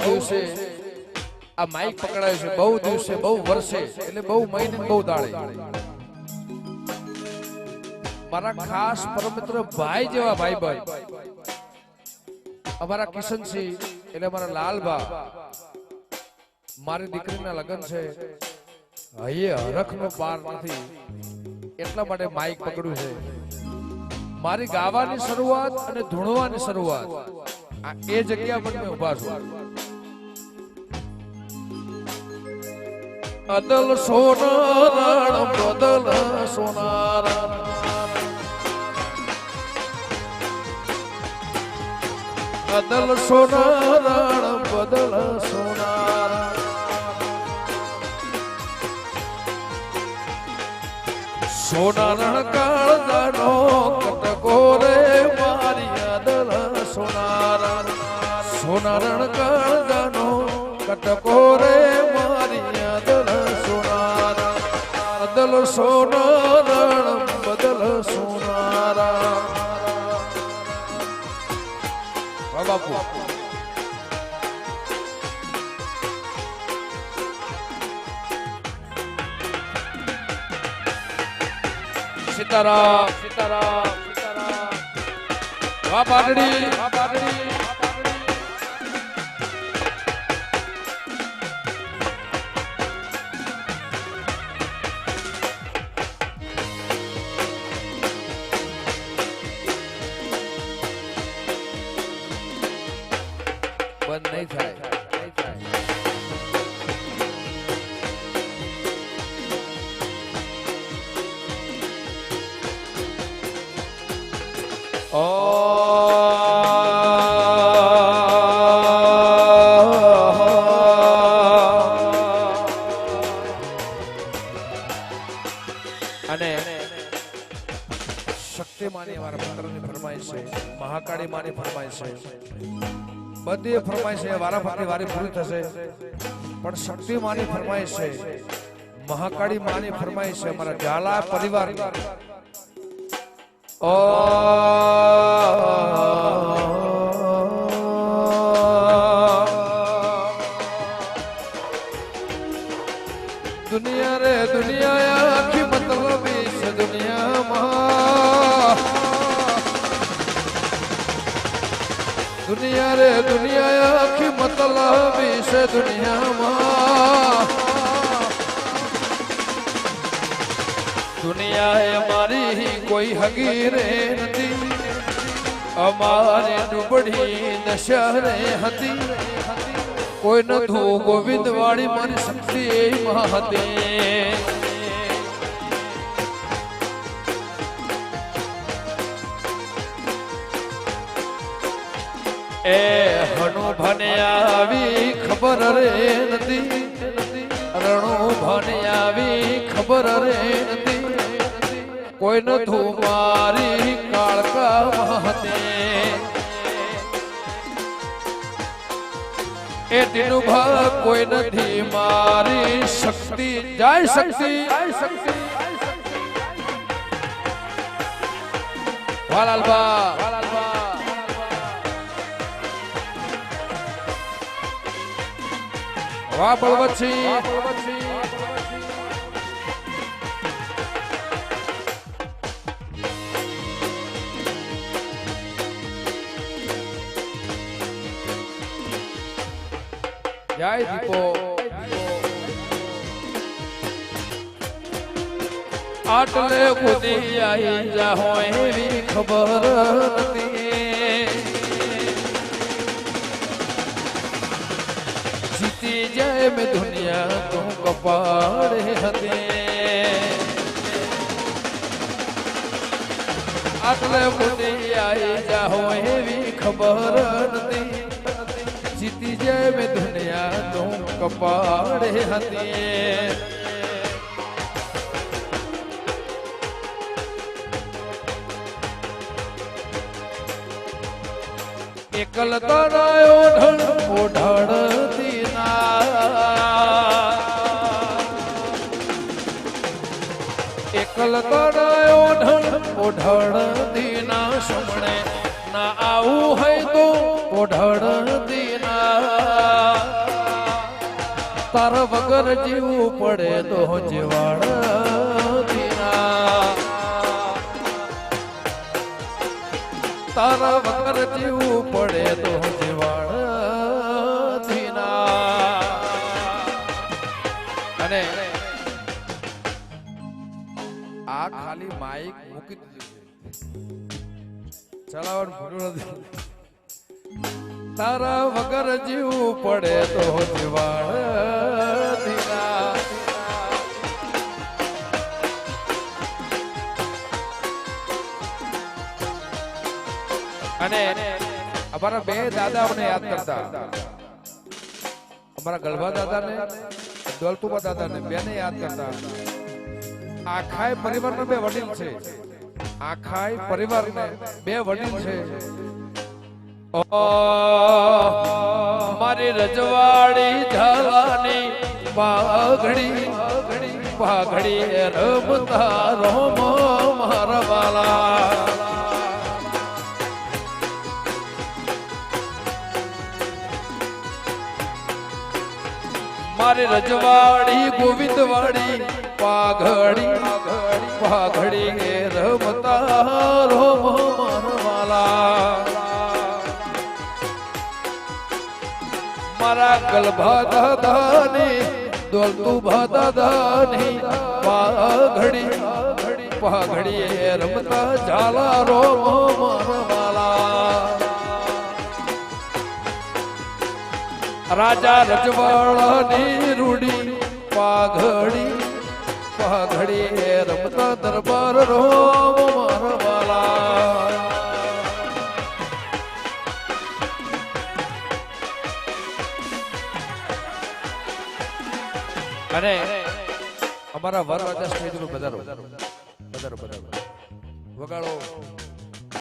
દિવસે આ માઈક પકડાય છે, બહુ દિવસે, બહુ વર્ષે, એટલે બહુ મહિને, બહુ દાડે મારા ખાસ પરમ મિત્ર ભાઈ જેવા ભાઈ અમારા કિશનસિંહ એટલે મારા લાલબા, મારી દીકરીના લગ્ન છે, હૈયે હરખનો પાર નથી, એટલા માટે માઈક પકડ્યું છે. મારી ગાવાની શરૂઆત અને ધૂણવાની શરૂઆત એ જગ્યા પર મેં ઉભા છું. અદલ સોનારણ બદલ સોનારણ, અદલ સોનારણ બદલ સોનારણ, સોનારણ કાળજાનો કટકો રે મારી અદલ સોનારણ, સોનારણ કાળજાનો કટકો રે મારી અદલ સોનારણ, અદલ સોનારણ બદલ સોનારણ. વાહ બાપુ. સીતારામ સીતારામ સીતારામ. વાહ પાટડી વાહ પાટડી. બંધ નહીં થાય. અને શક્તિ માની અમારા પુત્રની ફરમાઈશ છે, મહાકાળી માની ફરમાઈશ છે, બધી ફરમાઈશ છે, વારાફરતી વારી પૂરી થશે. પણ શક્તિ માની ફરમાઈશ છે, મહાકાળી માની ફરમાઈશ છે, અમારા ઝાલા પરિવાર. દુનિયા રે દુનિયા આખી મતલબી છે દુનિયામાં, દુનિયા રે દુનિયા આખી મતલબી છે દુનિયામાં. દુનિયા એ મારી કોઈ હગી રે નથી, અમારી ડૂબડી દશા રે હતી, કોઈ નથું ગોવિંદ વાળી મારી શક્તિ હતી. એ હણુ ભને આવી ખબર રે નથી, રણુ ભને આવી ખબર રે નથી, કોઈ નથું મારી કાળકા હતી. એ ટીનું ભાગ કોઈ નથી મારી શક્તિ. જય શક્તિ. વાલાલબા વાહ બળવતસિંહ. જય દીપો. આટલે કુદી આઈ જાહો એવી ખબર નથી, જીતી જાય મેં દુનિયા તું કપાળે હતી. આટલે કુદી આઈ જાહો એવી ખબર નથી, જીતી જાય મેં દુનિયા તું કપાળે હતી. એકલ તરાયો ઢળ ઓઢળતી ના, એકલ તરાયો ઢળ ઓઢળતી ના, સુમણે ના આવું હોય તો ઓઢળતી ના. તારા વગર જીવવું પડે તો જીવાડ તારા વગર જીવવું પડે તો જીવાડ અને આ ખાલી માઈક મૂકી દીધું છે ચલાવવાનું ભૂલું નથી તારા વગર જીવવું પડે તો જીવાડ અને અમારા બે દાદા મને યાદ કરતા અમારા ગલભા દાદા ને દોલતુબા દાદા ને બેને યાદ કરતા આખાય પરિવારના બે વડીલ છે આખાય પરિવારને બે વડીલ છે મારી રજવાડી ઝાલાની પાઘડી પાઘડી રમતા રોમ મારા વાલા મારી રજવાડી ગોવિંદવાડી પાઘડી પાઘડી રમતા રોમ મારા વાલા મારા ગલભા દાદાની દોલતુભા દાદાની પાઘડી પાઘડી રમતા ઝાલા રો મારવાલા રાજા રજવાડાની રૂડી પાઘડી પાઘડી રમતા દરબાર રો મારવાલા અને અમારા વરરાજા સ્ટેજ નું બધારો વગાડો